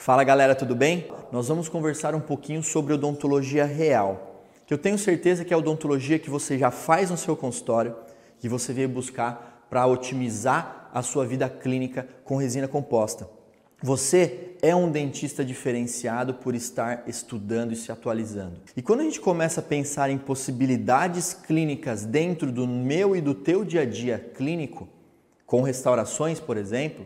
Fala galera, tudo bem? Nós vamos conversar um pouquinho sobre odontologia real, que eu tenho certeza que é a odontologia que você já faz no seu consultório, que você veio buscar para otimizar a sua vida clínica com resina composta. Você é um dentista diferenciado por estar estudando e se atualizando. E quando a gente começa a pensar em possibilidades clínicas dentro do meu e do teu dia a dia clínico, com restaurações, por exemplo,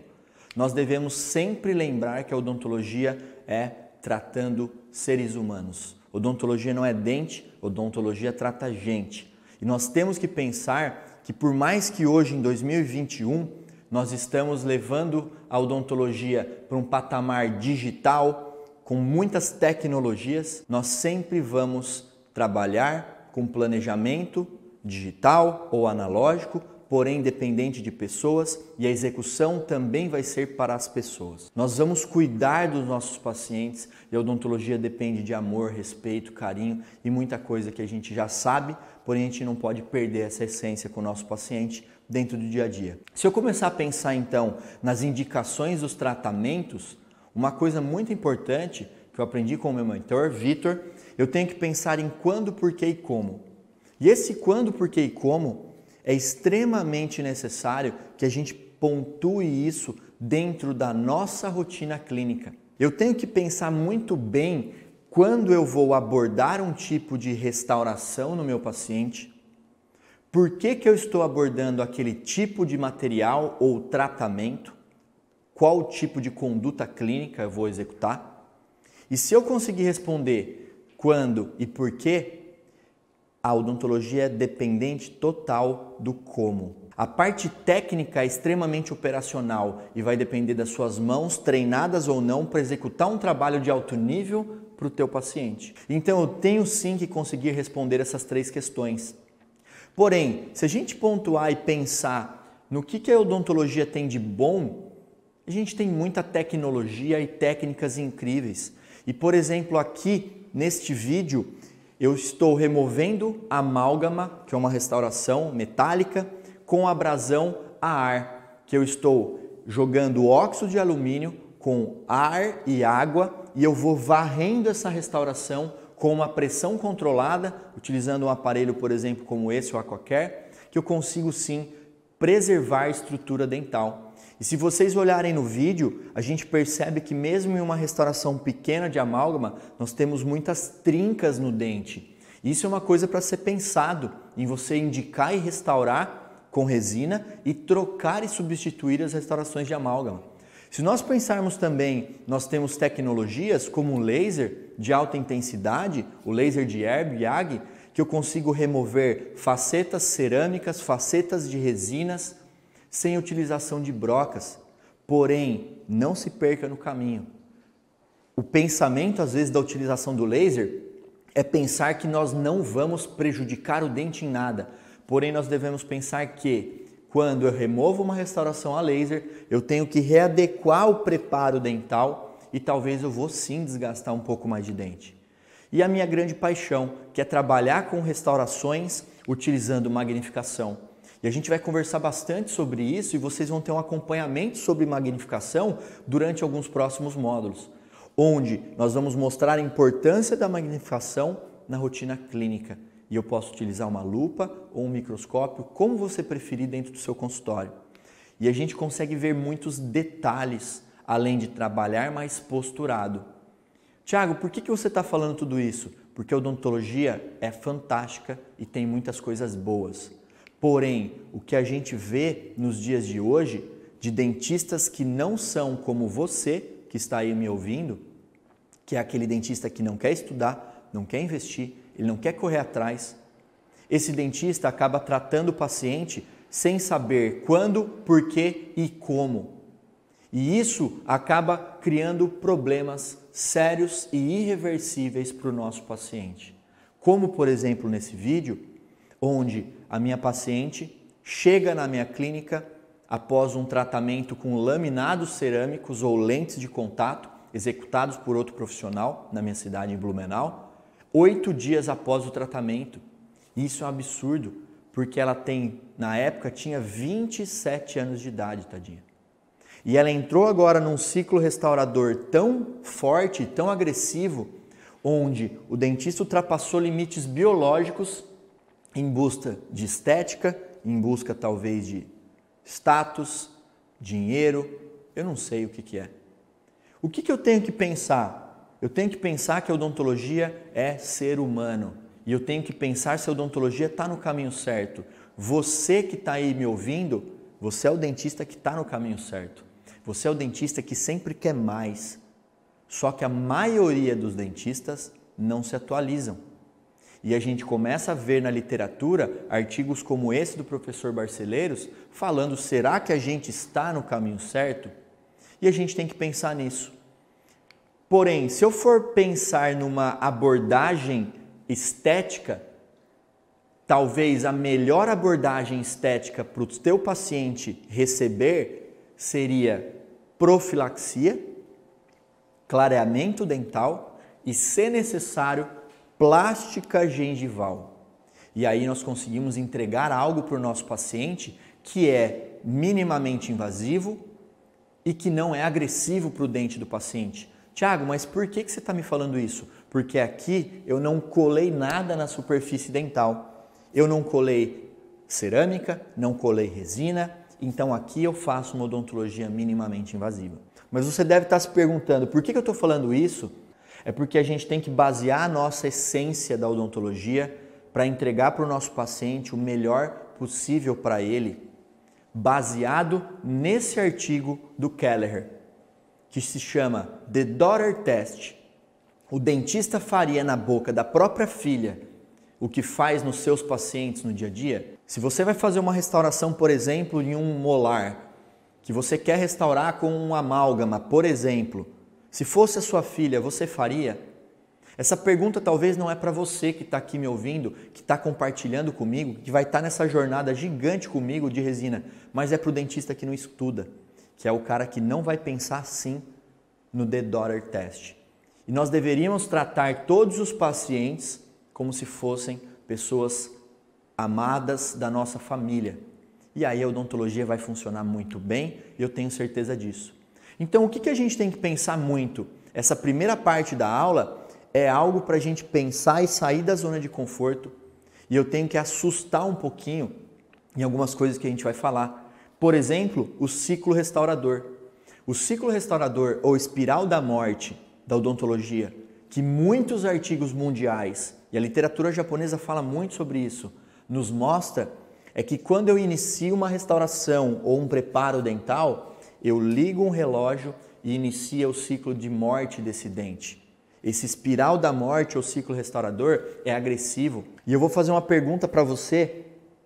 nós devemos sempre lembrar que a odontologia é tratando seres humanos. Odontologia não é dente, odontologia trata gente. E nós temos que pensar que por mais que hoje, em 2021, nós estamos levando a odontologia para um patamar digital, com muitas tecnologias, nós sempre vamos trabalhar com planejamento digital ou analógico, porém dependente de pessoas, e a execução também vai ser para as pessoas. Nós vamos cuidar dos nossos pacientes e a odontologia depende de amor, respeito, carinho e muita coisa que a gente já sabe, porém a gente não pode perder essa essência com o nosso paciente dentro do dia a dia. Se eu começar a pensar então nas indicações dos tratamentos, uma coisa muito importante que eu aprendi com o meu mentor, Vitor, eu tenho que pensar em quando, porquê e como. E esse quando, porquê e como é extremamente necessário que a gente pontue isso dentro da nossa rotina clínica. Eu tenho que pensar muito bem quando eu vou abordar um tipo de restauração no meu paciente, por que eu estou abordando aquele tipo de material ou tratamento, qual tipo de conduta clínica eu vou executar. E se eu conseguir responder quando e por quê, a odontologia é dependente total do como. A parte técnica é extremamente operacional e vai depender das suas mãos, treinadas ou não, para executar um trabalho de alto nível para o teu paciente. Então eu tenho sim que conseguir responder essas três questões. Porém, se a gente pontuar e pensar no que a odontologia tem de bom, a gente tem muita tecnologia e técnicas incríveis. E por exemplo, aqui neste vídeo, eu estou removendo a amálgama, que é uma restauração metálica, com abrasão a ar, que eu estou jogando óxido de alumínio com ar e água e eu vou varrendo essa restauração com uma pressão controlada, utilizando um aparelho, por exemplo, como esse, o Aquacare, que eu consigo sim preservar a estrutura dental. E se vocês olharem no vídeo, a gente percebe que mesmo em uma restauração pequena de amálgama, nós temos muitas trincas no dente. Isso é uma coisa para ser pensado, em você indicar e restaurar com resina e trocar e substituir as restaurações de amálgama. Se nós pensarmos também, nós temos tecnologias como o laser de alta intensidade, o laser de Erb, Yag, que eu consigo remover facetas cerâmicas, facetas de resinas, sem utilização de brocas, porém, não se perca no caminho. O pensamento, às vezes, da utilização do laser é pensar que nós não vamos prejudicar o dente em nada, porém, nós devemos pensar que, quando eu removo uma restauração a laser, eu tenho que readequar o preparo dental e talvez eu vou sim desgastar um pouco mais de dente. E a minha grande paixão, que é trabalhar com restaurações utilizando magnificação. E a gente vai conversar bastante sobre isso e vocês vão ter um acompanhamento sobre magnificação durante alguns próximos módulos, onde nós vamos mostrar a importância da magnificação na rotina clínica. E eu posso utilizar uma lupa ou um microscópio, como você preferir dentro do seu consultório. E a gente consegue ver muitos detalhes, além de trabalhar mais posturado. Tiago, por que você está falando tudo isso? Porque a odontologia é fantástica e tem muitas coisas boas. Porém, o que a gente vê nos dias de hoje, de dentistas que não são como você, que está aí me ouvindo, que é aquele dentista que não quer estudar, não quer investir, ele não quer correr atrás. Esse dentista acaba tratando o paciente sem saber quando, porquê e como. E isso acaba criando problemas sérios e irreversíveis para o nosso paciente. Como, por exemplo, nesse vídeo, onde a minha paciente chega na minha clínica após um tratamento com laminados cerâmicos ou lentes de contato executados por outro profissional na minha cidade, em Blumenau, 8 dias após o tratamento. Isso é um absurdo, porque ela tem, na época, tinha 27 anos de idade, tadinha. E ela entrou agora num ciclo restaurador tão forte, tão agressivo, onde o dentista ultrapassou limites biológicos em busca de estética, em busca talvez de status, dinheiro, eu não sei o que é. O que eu tenho que pensar? Eu tenho que pensar que a odontologia é ser humano. E eu tenho que pensar se a odontologia está no caminho certo. Você que está aí me ouvindo, você é o dentista que está no caminho certo. Você é o dentista que sempre quer mais. Só que a maioria dos dentistas não se atualizam. E a gente começa a ver na literatura artigos como esse do professor Barceleiros falando, será que a gente está no caminho certo? E a gente tem que pensar nisso. Porém, se eu for pensar numa abordagem estética, talvez a melhor abordagem estética para o teu paciente receber seria profilaxia, clareamento dental e, se necessário, plástica gengival. E aí nós conseguimos entregar algo para o nosso paciente que é minimamente invasivo e que não é agressivo para o dente do paciente. Tiago, mas por que você está me falando isso? Porque aqui eu não colei nada na superfície dental. Eu não colei cerâmica, não colei resina, então aqui eu faço uma odontologia minimamente invasiva. Mas você deve estar se perguntando, por que eu estou falando isso? É porque a gente tem que basear a nossa essência da odontologia para entregar para o nosso paciente o melhor possível para ele, baseado nesse artigo do Kelleher, que se chama The Daughter Test. O dentista faria na boca da própria filha o que faz nos seus pacientes no dia a dia? Se você vai fazer uma restauração, por exemplo, em um molar, que você quer restaurar com um amálgama, por exemplo, se fosse a sua filha, você faria? Essa pergunta talvez não é para você que está aqui me ouvindo, que está compartilhando comigo, que vai estar nessa jornada gigante comigo de resina, mas é para o dentista que não estuda, que é o cara que não vai pensar assim no The Daughter Test. E nós deveríamos tratar todos os pacientes como se fossem pessoas amadas da nossa família. E aí a odontologia vai funcionar muito bem, e eu tenho certeza disso. Então o que a gente tem que pensar muito? Essa primeira parte da aula é algo para a gente pensar e sair da zona de conforto, e eu tenho que assustar um pouquinho em algumas coisas que a gente vai falar. Por exemplo, o ciclo restaurador. O ciclo restaurador ou espiral da morte da odontologia, que muitos artigos mundiais, e a literatura japonesa fala muito sobre isso, nos mostra, é que quando eu inicio uma restauração ou um preparo dental, eu ligo um relógio e inicia o ciclo de morte desse dente. Esse espiral da morte ou ciclo restaurador é agressivo. E eu vou fazer uma pergunta para você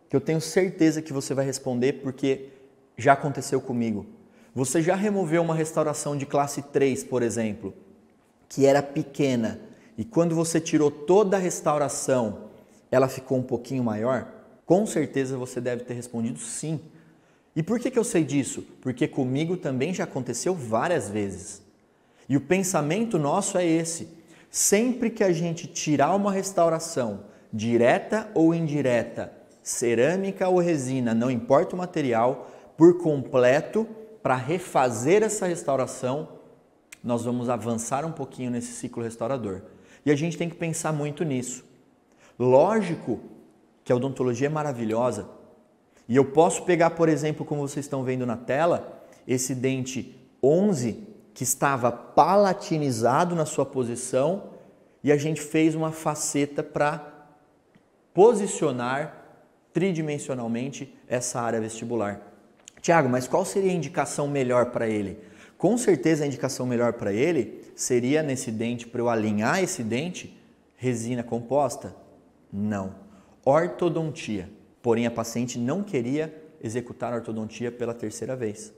que eu tenho certeza que você vai responder porque já aconteceu comigo. Você já removeu uma restauração de classe 3, por exemplo, que era pequena, e quando você tirou toda a restauração, ela ficou um pouquinho maior? Com certeza você deve ter respondido sim. E por que eu sei disso? Porque comigo também já aconteceu várias vezes. E o pensamento nosso é esse: sempre que a gente tirar uma restauração, direta ou indireta, cerâmica ou resina, não importa o material, por completo, para refazer essa restauração, nós vamos avançar um pouquinho nesse ciclo restaurador. E a gente tem que pensar muito nisso. Lógico que a odontologia é maravilhosa. E eu posso pegar, por exemplo, como vocês estão vendo na tela, esse dente 11 que estava palatinizado na sua posição e a gente fez uma faceta para posicionar tridimensionalmente essa área vestibular. Tiago, mas qual seria a indicação melhor para ele? Com certeza a indicação melhor para ele seria nesse dente, para eu alinhar esse dente, resina composta? Não. Ortodontia. Porém, a paciente não queria executar a ortodontia pela terceira vez.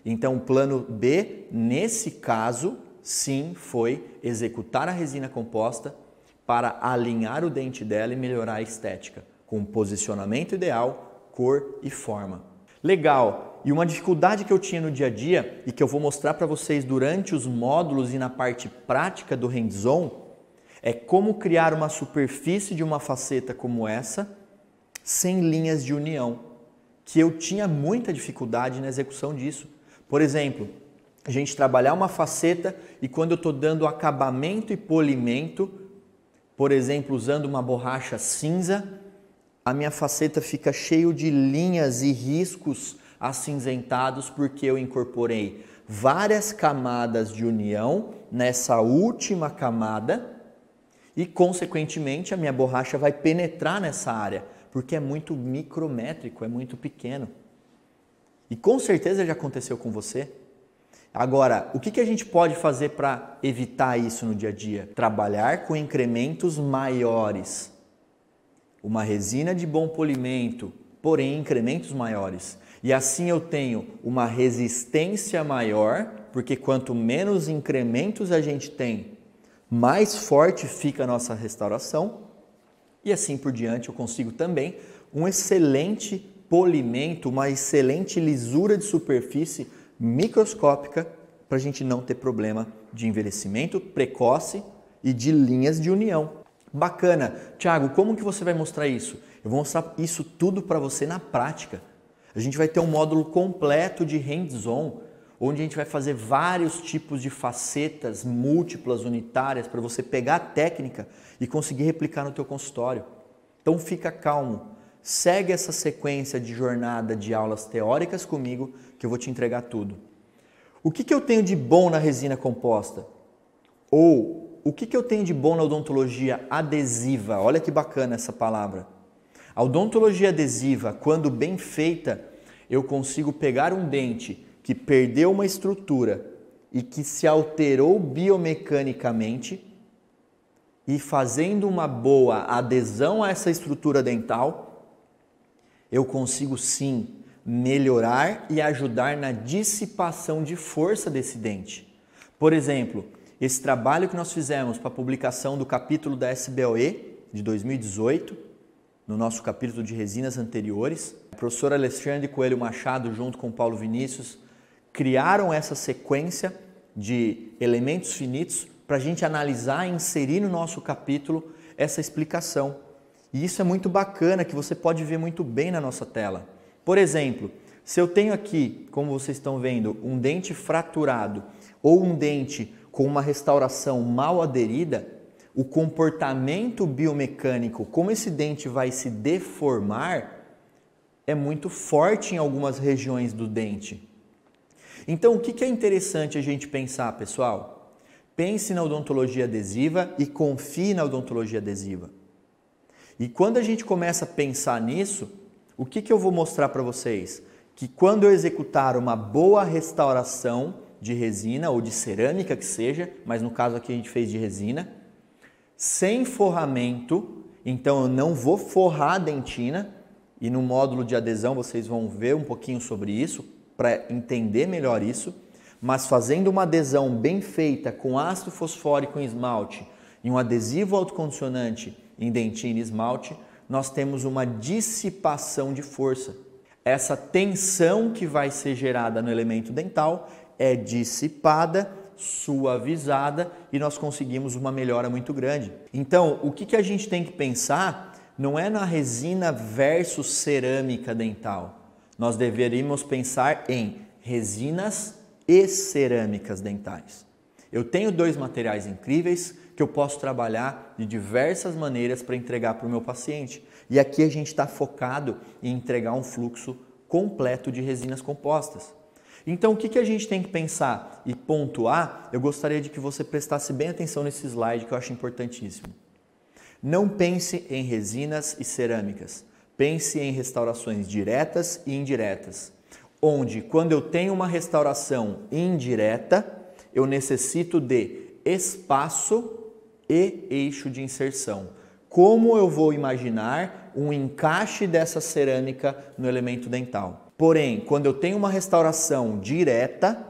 Então, o plano B, nesse caso, sim, foi executar a resina composta para alinhar o dente dela e melhorar a estética, com posicionamento ideal, cor e forma. Legal! E uma dificuldade que eu tinha no dia a dia e que eu vou mostrar para vocês durante os módulos e na parte prática do hands-on é como criar uma superfície de uma faceta como essa sem linhas de união, que eu tinha muita dificuldade na execução disso, Por exemplo, a gente trabalhar uma faceta e quando eu estou dando acabamento e polimento, por exemplo, usando uma borracha cinza, a minha faceta fica cheio de linhas e riscos acinzentados porque eu incorporei várias camadas de união nessa última camada e, consequentemente, a minha borracha vai penetrar nessa área, porque é muito micrométrico, é muito pequeno. E com certeza já aconteceu com você. Agora, o que a gente pode fazer para evitar isso no dia a dia? Trabalhar com incrementos maiores. Uma resina de bom polimento, porém incrementos maiores. E assim eu tenho uma resistência maior, porque quanto menos incrementos a gente tem, mais forte fica a nossa restauração. E assim por diante eu consigo também um excelente polimento, uma excelente lisura de superfície microscópica para a gente não ter problema de envelhecimento precoce e de linhas de união. Bacana. Thiago, como que você vai mostrar isso? Eu vou mostrar isso tudo para você na prática. A gente vai ter um módulo completo de hands-on, onde a gente vai fazer vários tipos de facetas múltiplas, unitárias, para você pegar a técnica e conseguir replicar no teu consultório. Então fica calmo, segue essa sequência de jornada de aulas teóricas comigo, que eu vou te entregar tudo. O que eu tenho de bom na resina composta? Ou o que eu tenho de bom na odontologia adesiva? Olha que bacana essa palavra. A odontologia adesiva, quando bem feita, eu consigo pegar um dente que perdeu uma estrutura e que se alterou biomecanicamente e fazendo uma boa adesão a essa estrutura dental, eu consigo sim melhorar e ajudar na dissipação de força desse dente. Por exemplo, esse trabalho que nós fizemos para a publicação do capítulo da SBOE de 2018, no nosso capítulo de resinas anteriores, o professor Alexandre Coelho Machado, junto com o Paulo Vinícius, criaram essa sequência de elementos finitos para a gente analisar e inserir no nosso capítulo essa explicação. E isso é muito bacana, que você pode ver muito bem na nossa tela. Por exemplo, se eu tenho aqui, como vocês estão vendo, um dente fraturado ou um dente com uma restauração mal aderida, o comportamento biomecânico, como esse dente vai se deformar, é muito forte em algumas regiões do dente. Então, o que é interessante a gente pensar, pessoal? Pense na odontologia adesiva e confie na odontologia adesiva. E quando a gente começa a pensar nisso, o que eu vou mostrar para vocês? Que quando eu executar uma boa restauração de resina ou de cerâmica que seja, mas no caso aqui a gente fez de resina, sem forramento, então eu não vou forrar a dentina, e no módulo de adesão vocês vão ver um pouquinho sobre isso, para entender melhor isso, mas fazendo uma adesão bem feita com ácido fosfórico em esmalte e um adesivo autocondicionante em dentina e esmalte, nós temos uma dissipação de força. Essa tensão que vai ser gerada no elemento dental é dissipada, suavizada e nós conseguimos uma melhora muito grande. Então, o que a gente tem que pensar não é na resina versus cerâmica dental. Nós deveríamos pensar em resinas e cerâmicas dentais. Eu tenho dois materiais incríveis que eu posso trabalhar de diversas maneiras para entregar para o meu paciente. E aqui a gente está focado em entregar um fluxo completo de resinas compostas. Então, o que a gente tem que pensar e pontuar? Eu gostaria de que você prestasse bem atenção nesse slide que eu acho importantíssimo. Não pense em resinas e cerâmicas. Pense em restaurações diretas e indiretas, onde quando eu tenho uma restauração indireta, eu necessito de espaço e eixo de inserção. Como eu vou imaginar um encaixe dessa cerâmica no elemento dental? Porém, quando eu tenho uma restauração direta,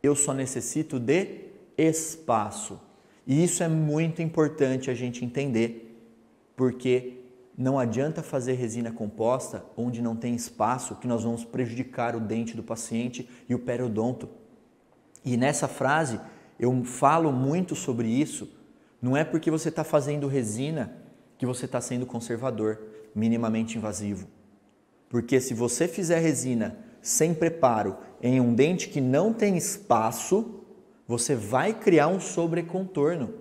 eu só necessito de espaço. E isso é muito importante a gente entender, porque não adianta fazer resina composta onde não tem espaço, que nós vamos prejudicar o dente do paciente e o periodonto. E nessa frase eu falo muito sobre isso. Não é porque você está fazendo resina que você está sendo conservador, minimamente invasivo. Porque se você fizer resina sem preparo em um dente que não tem espaço, você vai criar um sobrecontorno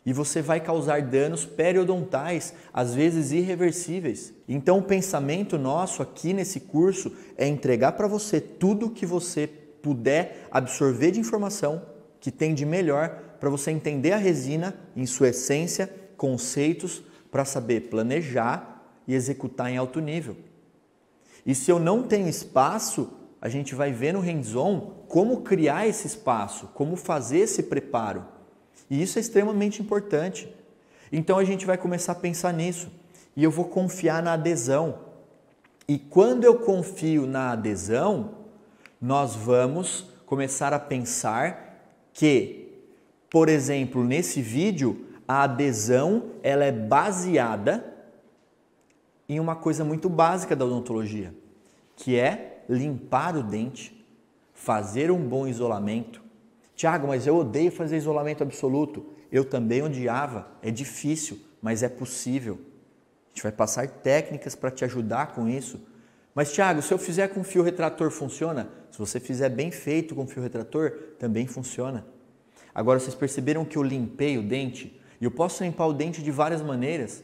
e você vai causar danos periodontais, às vezes irreversíveis. Então o pensamento nosso aqui nesse curso é entregar para você tudo que você puder absorver de informação que tem de melhor para você entender a resina em sua essência, conceitos, para saber planejar e executar em alto nível. E se eu não tenho espaço, a gente vai ver no hands-on como criar esse espaço, como fazer esse preparo. E isso é extremamente importante. Então a gente vai começar a pensar nisso. E eu vou confiar na adesão. E quando eu confio na adesão, nós vamos começar a pensar que, por exemplo, nesse vídeo, a adesão ela é baseada em uma coisa muito básica da odontologia, que é limpar o dente, fazer um bom isolamento. Tiago, mas eu odeio fazer isolamento absoluto. Eu também odiava, é difícil, mas é possível. A gente vai passar técnicas para te ajudar com isso. Mas Tiago, se eu fizer com fio retrator funciona? Se você fizer bem feito com fio retrator, também funciona. Agora, vocês perceberam que eu limpei o dente? E eu posso limpar o dente de várias maneiras.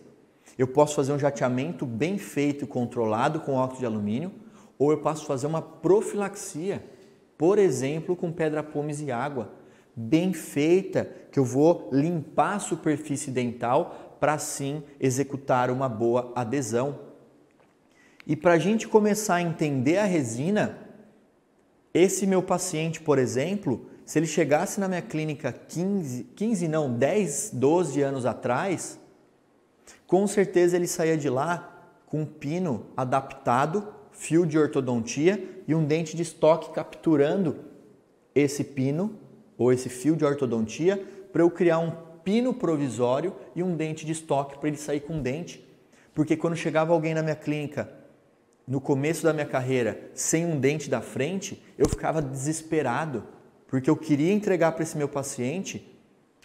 Eu posso fazer um jateamento bem feito e controlado com óxido de alumínio, ou eu posso fazer uma profilaxia, por exemplo, com pedra pómez e água, bem feita, que eu vou limpar a superfície dental para assim executar uma boa adesão. E para a gente começar a entender a resina, esse meu paciente, por exemplo, se ele chegasse na minha clínica 10, 12 anos atrás, com certeza ele saía de lá com um pino adaptado, fio de ortodontia e um dente de estoque capturando esse pino ou esse fio de ortodontia para eu criar um pino provisório e um dente de estoque para ele sair com dente. Porque quando chegava alguém na minha clínica, no começo da minha carreira, sem um dente da frente, eu ficava desesperado, porque eu queria entregar para esse meu paciente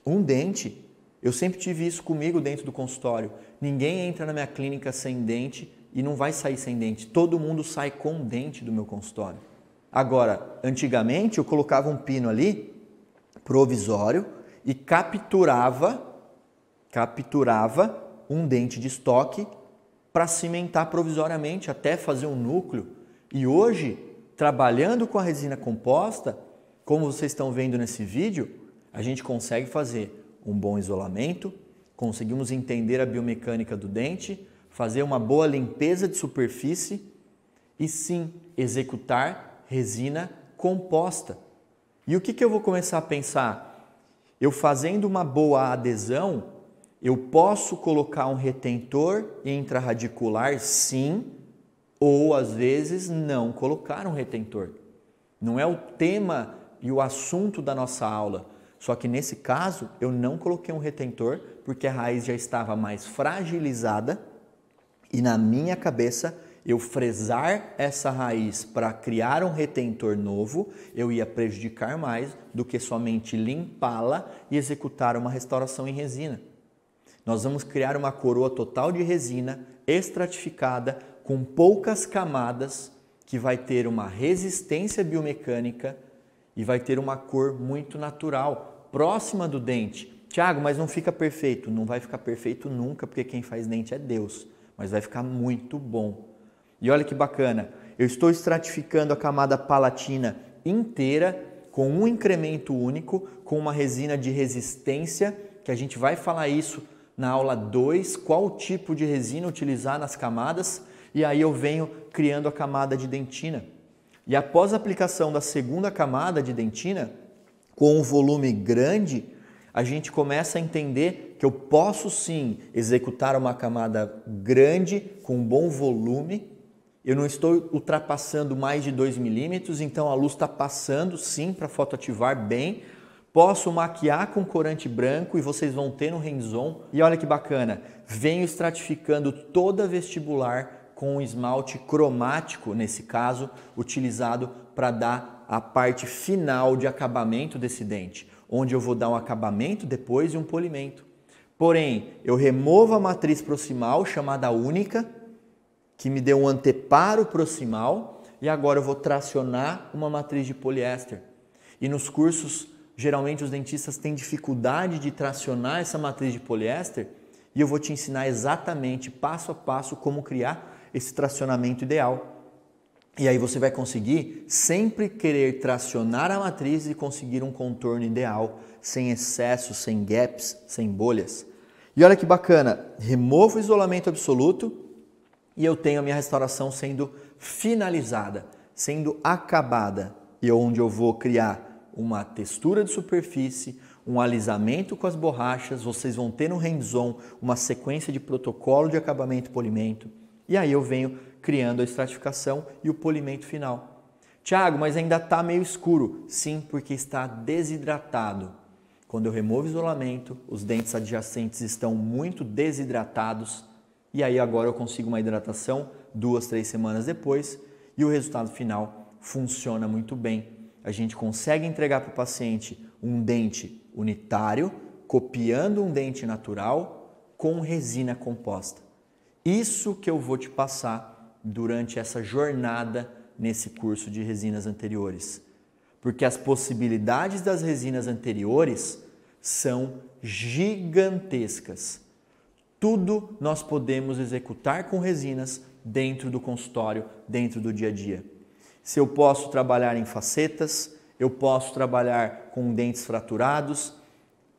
um dente. Eu sempre tive isso comigo dentro do consultório. Ninguém entra na minha clínica sem dente e não vai sair sem dente. Todo mundo sai com dente do meu consultório. Agora, antigamente eu colocava um pino ali, provisório, e capturava um dente de estoque para cimentar provisoriamente, até fazer um núcleo. E hoje, trabalhando com a resina composta, como vocês estão vendo nesse vídeo, a gente consegue fazer um bom isolamento, conseguimos entender a biomecânica do dente, fazer uma boa limpeza de superfície e sim, executar resina composta. E o que eu vou começar a pensar? Eu fazendo uma boa adesão, eu posso colocar um retentor intrarradicular, sim, ou às vezes não colocar um retentor. Não é o tema e o assunto da nossa aula. Só que nesse caso eu não coloquei um retentor porque a raiz já estava mais fragilizada e na minha cabeça eu fresar essa raiz para criar um retentor novo, eu ia prejudicar mais do que somente limpá-la e executar uma restauração em resina. Nós vamos criar uma coroa total de resina estratificada com poucas camadas que vai ter uma resistência biomecânica e vai ter uma cor muito natural, próxima do dente. Tiago, mas não fica perfeito. Não vai ficar perfeito nunca, porque quem faz dente é Deus, mas vai ficar muito bom. E olha que bacana, eu estou estratificando a camada palatina inteira com um incremento único, com uma resina de resistência, que a gente vai falar isso na aula 2, qual tipo de resina utilizar nas camadas, e aí eu venho criando a camada de dentina. E após a aplicação da segunda camada de dentina, com um volume grande, a gente começa a entender que eu posso sim executar uma camada grande, com um bom volume. Eu não estou ultrapassando mais de 2 milímetros, então a luz está passando sim para fotoativar bem. Posso maquiar com corante branco e vocês vão ter no hands-on. E olha que bacana, venho estratificando toda a vestibular com um esmalte cromático, nesse caso, utilizado para dar a parte final de acabamento desse dente, onde eu vou dar um acabamento depois e um polimento. Porém, eu removo a matriz proximal, chamada única, que me deu um anteparo proximal, e agora eu vou tracionar uma matriz de poliéster. E nos cursos, geralmente os dentistas têm dificuldade de tracionar essa matriz de poliéster e eu vou te ensinar exatamente, passo a passo, como criar esse tracionamento ideal. E aí você vai conseguir sempre querer tracionar a matriz e conseguir um contorno ideal, sem excesso, sem gaps, sem bolhas. E olha que bacana, removo o isolamento absoluto e eu tenho a minha restauração sendo finalizada, sendo acabada. E onde eu vou criar uma textura de superfície, um alisamento com as borrachas, vocês vão ter no hands-on uma sequência de protocolo de acabamento e polimento. E aí eu venho criando a estratificação e o polimento final. Tiago, mas ainda está meio escuro. Sim, porque está desidratado. Quando eu removo o isolamento, os dentes adjacentes estão muito desidratados e aí agora eu consigo uma hidratação 2, 3 semanas depois e o resultado final funciona muito bem. A gente consegue entregar para o paciente um dente unitário, copiando um dente natural com resina composta. Isso que eu vou te passar durante essa jornada nesse curso de resinas anteriores. Porque as possibilidades das resinas anteriores são gigantescas. Tudo nós podemos executar com resinas dentro do consultório, dentro do dia a dia. Se eu posso trabalhar em facetas, eu posso trabalhar com dentes fraturados,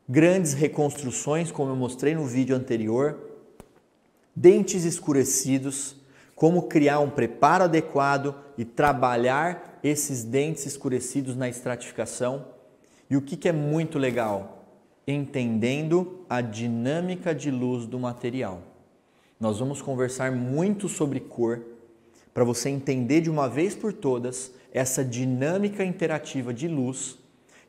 grandes reconstruções, como eu mostrei no vídeo anterior, dentes escurecidos, como criar um preparo adequado e trabalhar esses dentes escurecidos na estratificação. E o que é muito legal? Entendendo a dinâmica de luz do material. Nós vamos conversar muito sobre cor, para você entender de uma vez por todas essa dinâmica interativa de luz,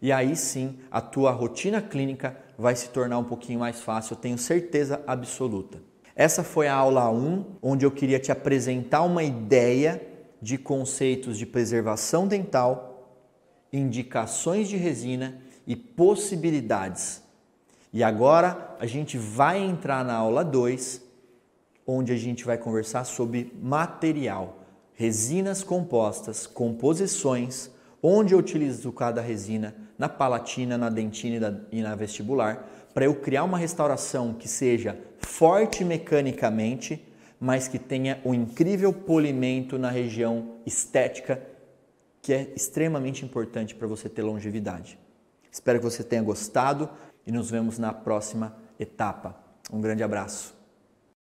e aí sim a tua rotina clínica vai se tornar um pouquinho mais fácil, eu tenho certeza absoluta. Essa foi a aula 1, onde eu queria te apresentar uma ideia de conceitos de preservação dental, indicações de resina e possibilidades. E agora a gente vai entrar na aula 2, onde a gente vai conversar sobre material, resinas compostas, composições, onde eu utilizo cada resina na palatina, na dentina e na vestibular, para eu criar uma restauração que seja forte mecanicamente, mas que tenha um incrível polimento na região estética, que é extremamente importante para você ter longevidade. Espero que você tenha gostado e nos vemos na próxima etapa. Um grande abraço.